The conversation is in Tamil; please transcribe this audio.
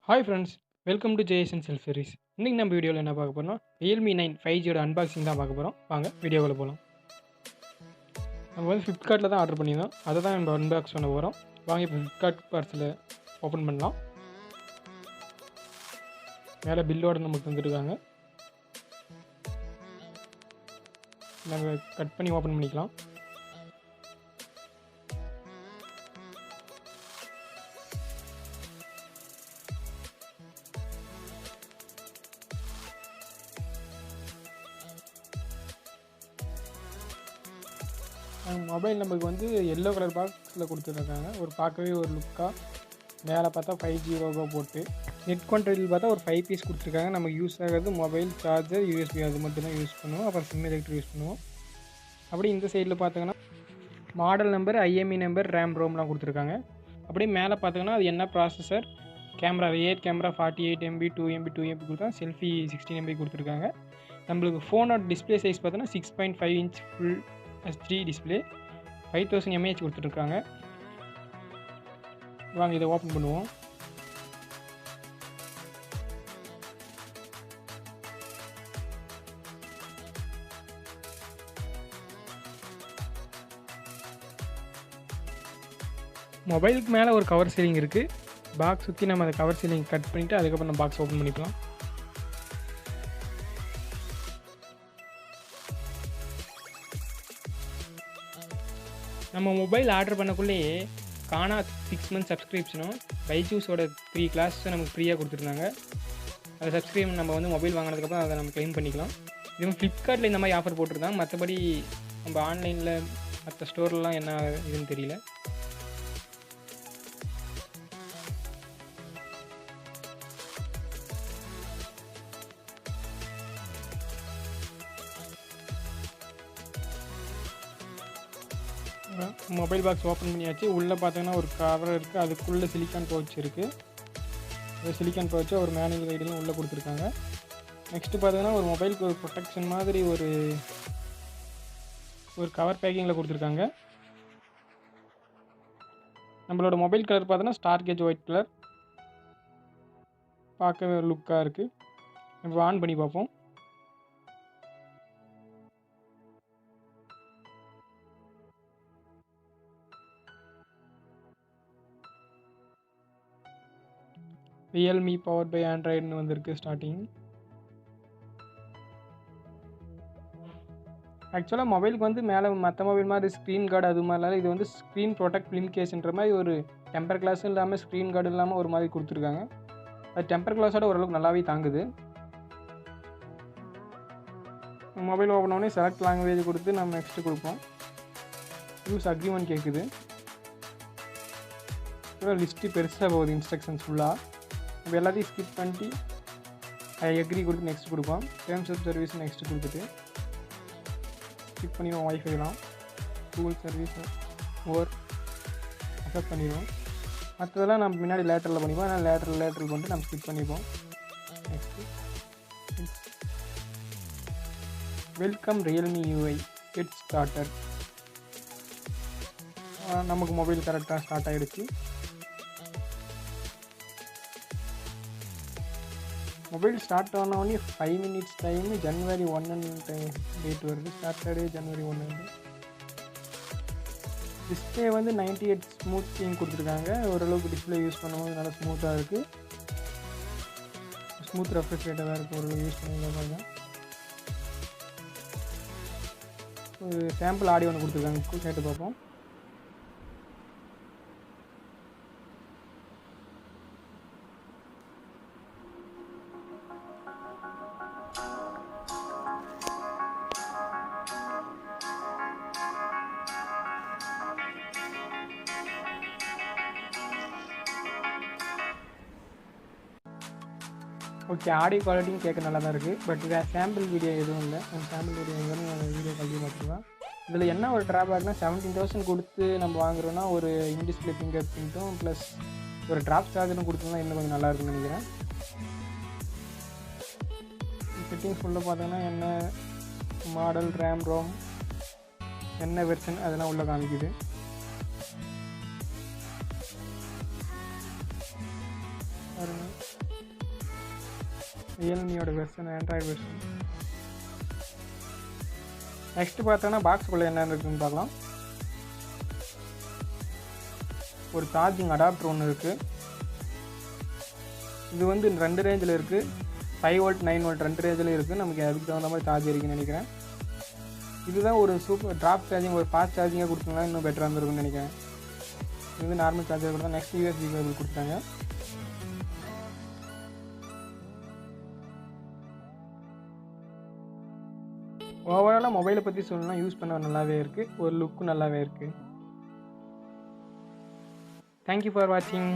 Hi friends, welcome to JSN self service. இன்றைக்கி நம்ம வீடியோவில் என்ன பார்க்க போகிறோம், ரியல்மி 9 5Gயோட அன்பாக்சிங் தான் பார்க்க போகிறோம். வாங்க வீடியோவில் போகலாம். நம்ம வந்து ஃப்ளிப்கார்ட்டில் தான் ஆர்டர் பண்ணியிருந்தோம், அதை தான் நம்ம அன்பாக்ஸ் பண்ண போகிறோம். வாங்க இப்போ ஃப்ளிப்கார்ட் பார்சலை ஓப்பன் பண்ணலாம். மேலே பில்லோடு நமக்கு வந்துருக்காங்க. நம்ம கட் பண்ணி ஓப்பன் பண்ணிக்கலாம். மொபைல் நமக்கு வந்து எல்லோ கலர் பாக்ஸில் கொடுத்துருக்காங்க. பார்க்கவே ஒரு லுக்காக மேலே பார்த்தா 5G லோகோ போட்டு, நெட் கண்ட்ரோல் பார்த்தா ஒரு 5 பீஸ் கொடுத்துருக்காங்க. நமக்கு யூஸ் ஆகிறது மொபைல் சார்ஜர், யூஎஸ்பி அது மட்டும் தான் யூஸ் பண்ணுவோம். அப்புறம் சிம் எலக்ட்ரிக் யூஸ் பண்ணுவோம். அப்படி இந்த சைடில் பார்த்தீங்கன்னா model number, IME number, RAM ரோம்லாம் கொடுத்துருக்காங்க. அப்படியே மேலே பார்த்தீங்கன்னா அது என்ன processor, camera 8 camera 48 MB 2 MB 2 MB கொடுத்தா, செல்ஃபி 16 MB கொடுத்துருக்காங்க. நம்மளுக்கு ஃபோனோட டிஸ்பிளே சைஸ் பார்த்தோன்னா 6.5 inch full HD display, 5000 mAh கொடுத்துருக்காங்க. வாங்க இதை ஓப்பன் பண்ணுவோம். மொபைலுக்கு மேலே ஒரு கவர் சீலிங் இருக்குது. பாக்ஸ் சுற்றி நம்ம அந்த கவர் சீலிங் கட் பண்ணிவிட்டு அதுக்கப்புறம் நம்ம பாக்ஸ் ஓப்பன் பண்ணிக்கலாம். நம்ம மொபைல் ஆர்டர் பண்ணக்குள்ளேயே கானா 6 மந்த் சப்ஸ்கிரிப்ஷனும் பைஜூஸோட 3 கிளாஸும் நமக்கு ஃப்ரீயாக கொடுத்துருந்தாங்க. அதை சப்ஸ்கிரைப் நம்ம வந்து மொபைல் வாங்கினதுக்கப்புறம் அதை நம்ம க்ளைம் பண்ணிக்கலாம். இதுவும் ஃப்ளிப்கார்ட்டில் இந்த மாதிரி ஆஃபர் போட்டிருந்தாங்க. மற்றபடி நம்ம ஆன்லைனில் மற்ற ஸ்டோர்லாம் என்ன இதுன்னு தெரியல. மொபைல் பாக்ஸ் ஓப்பன் பண்ணியாச்சு. உள்ளே பார்த்தீங்கன்னா ஒரு கவர் இருக்குது, அதுக்குள்ளே சிலிக்கான் பவுச் இருக்குது. ஒரு சிலிக்கான் பவுச்சு ஒரு மேனுவல் கைடெல்லாம் உள்ளே கொடுத்துருக்காங்க. நெக்ஸ்ட்டு பார்த்தீங்கன்னா ஒரு மொபைலுக்கு ஒரு ப்ரொடெக்ஷன் மாதிரி ஒரு கவர் பேக்கிங்கில் கொடுத்துருக்காங்க. நம்மளோட மொபைல் கலர் பார்த்தோன்னா ஸ்டார் கேஜ் ஒயிட் கலர், பார்க்கவே ஒரு லுக்காக இருக்குது. இப்போ ஆன் பண்ணி பார்ப்போம். realme பவர் பை ஆண்ட்ராய்டுன்னு வந்திருக்கு ஸ்டார்டிங். ஆக்சுவலாக மொபைலுக்கு வந்து மேலே மற்ற மொபைல் மாதிரி ஸ்க்ரீன் கார்டு அது மாதிரிலாம் இது வந்து ஸ்க்ரீன் ப்ரொடெக்ட் ஃபிலிம் கேஸ்ன்ற மாதிரி ஒரு டெம்பர் கிளாஸும் இல்லாமல் ஸ்க்ரீன் கார்டு இல்லாமல் ஒரு மாதிரி கொடுத்துருக்காங்க. அது டெம்பர் கிளாஸோட ஓரளவுக்கு நல்லாவே தாங்குது. மொபைல் ஓப்பன் பண்ணி செலக்ட் லாங்குவேஜ் கொடுத்து நம்ம நெக்ஸ்ட்டு கொடுப்போம். யூஸ் அக்ரிமெண்ட் கேட்குது. லிஸ்ட்டு பெருசாக போகுது, இன்ஸ்ட்ரக்ஷன்ஸ் ஃபுல்லாக. நம்ம எல்லாத்தையும் ஸ்கிப் பண்ணிட்டு ஐ அக்ரி கொடுத்து நெக்ஸ்ட் கொடுப்போம். டேர்ம்ஸ் ஆஃப் சர்வீஸ் நெக்ஸ்ட் கொடுத்துட்டு ஸ்கிப் பண்ணிடுவோம். ஒய்ஃபைலாம் கூகுள் சர்வீஸ் ஓவர் அக்செப்ட் பண்ணிடுவோம். மற்றதெல்லாம் நம்ம முன்னாடி லேட்டரில் பண்ணிப்போம். அதனால் லேட்டரல் பண்ணிட்டு நம்ம ஸ்கிப் பண்ணிப்போம். Next welcome Realme UI get started. நமக்கு மொபைல் கரெக்டாக ஸ்டார்ட் ஆகிடுச்சு. மொபைல் ஸ்டார்ட் ஆனோடனே 5 minutes டைமு January 1 டேட் வருது. Saturday January 1. டிஸ்பிளே வந்து 98 ஸ்மூத்திங் கொடுத்துருக்காங்க. ஓரளவுக்கு டிஸ்பிளே யூஸ் பண்ணும்போது நல்லா ஸ்மூத்தாக இருக்குது. ஸ்மூத் ரெஃப்ரெஷ் ரேட்டாக தான் இருக்குது. ஓரளவு யூஸ் பண்ணுங்க. ஒரு சாம்பிள் ஆடியோ ஒன்று கொடுத்துருக்காங்க, கேட்டு பார்ப்போம். ஓகே, ஆடியோ குவாலிட்டியும் கேட்க நல்லா தான் இருக்குது. பட் சாம்பிள் வீடியோ எதுவும் இல்லை. சாம்பிள் வீடியோ எங்கேயும் வீடியோ கல்வி பார்த்துக்கலாம். இதில் என்ன ஒரு ட்ராபேக்னா 17,000 கொடுத்து நம்ம வாங்குறோன்னா ஒரு இன்டிஸ்பிளே ஃபிங்கர் பிரிண்ட்டும் ப்ளஸ் ஒரு ட்ராப் சார்ஜரும் கொடுத்தோம்னா இன்னும் கொஞ்சம் நல்லா இருக்குன்னு நினைக்கிறேன். செட்டிங்ஸ் ஃபுல்லாக பார்த்தோன்னா என்ன மாடல், ரேம், ரோம், என்ன வெர்ஷன் அதெல்லாம் உள்ளே காமிக்குது. பாருங்கள். ரியல்மியோட வெர்ஷன், ஆண்ட்ராய்டு வெர்ஷன். நெக்ஸ்ட் பார்த்தோன்னா பாக்ஸுக்குள்ளே என்ன இருக்குதுன்னு பார்க்கலாம். ஒரு சார்ஜிங் அடாப்டர் ஒன்று இருக்குது. இது வந்து 2 ரேஞ்சில் இருக்குது. 5 வோல்ட் 9 வோல்ட் 2 ரேஞ்சில் இருக்குது. நமக்கு அதுக்கு தகுந்த மாதிரி சார்ஜ் இருக்குன்னு நினைக்கிறேன். இதுதான் ஒரு சூப்பர் ட்ராப் சார்ஜிங், ஒரு ஃபாஸ்ட் சார்ஜிங்காக கொடுத்தோம்னா இன்னும் பெட்டராக இருந்திருக்குன்னு நினைக்கிறேன். இது வந்து நார்மல் சார்ஜர் கொடுத்தா. நெக்ஸ்ட் யூஎஸ்பி கேபிள் கொடுத்தாங்க. ஓவராலாக மொபைலை பற்றி சொல்லணும்னா யூஸ் பண்ண நல்லாவே இருக்குது, ஒரு லுக்கும் நல்லாவே இருக்குது. தேங்க்யூ ஃபார் வாட்சிங்.